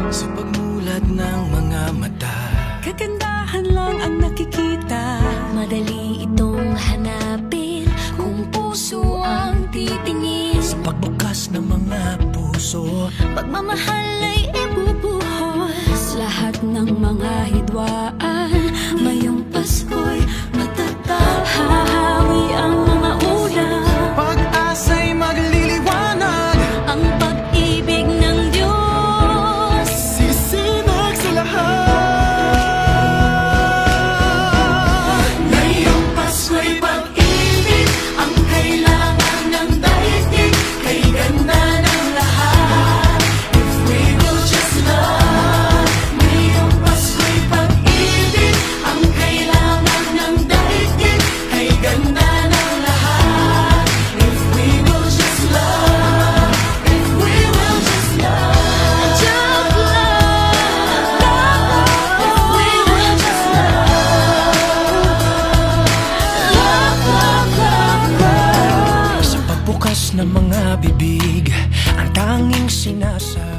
Sa pagmulat ng mga mata, kagandahan lang ang nakikita. Madali itong hanapin kung puso ang titingin. sa pagbukas ng mga puso, Pagmamahal ay ibubuhos. Lahat ng mga hidwaan, ngayong Pasko'y matatapos. Hahawi ang mga ulam, pag-asa'y magliliwanag, Ang pag-ibig ng Diyos. sisinag sa lahat. ngayong Pasko'y pag-ibig ang kailangan ng daigdig. Kay ganda ng lahat, if we will just love. Ngayong Pasko'y pag-ibig ang kailangan ng daigdig. Kay ganda ng lahat, if we will just love. If we will just love. Just love. If we will just love. Sa pagbukas ng mga bibig, ang tanging sinasabi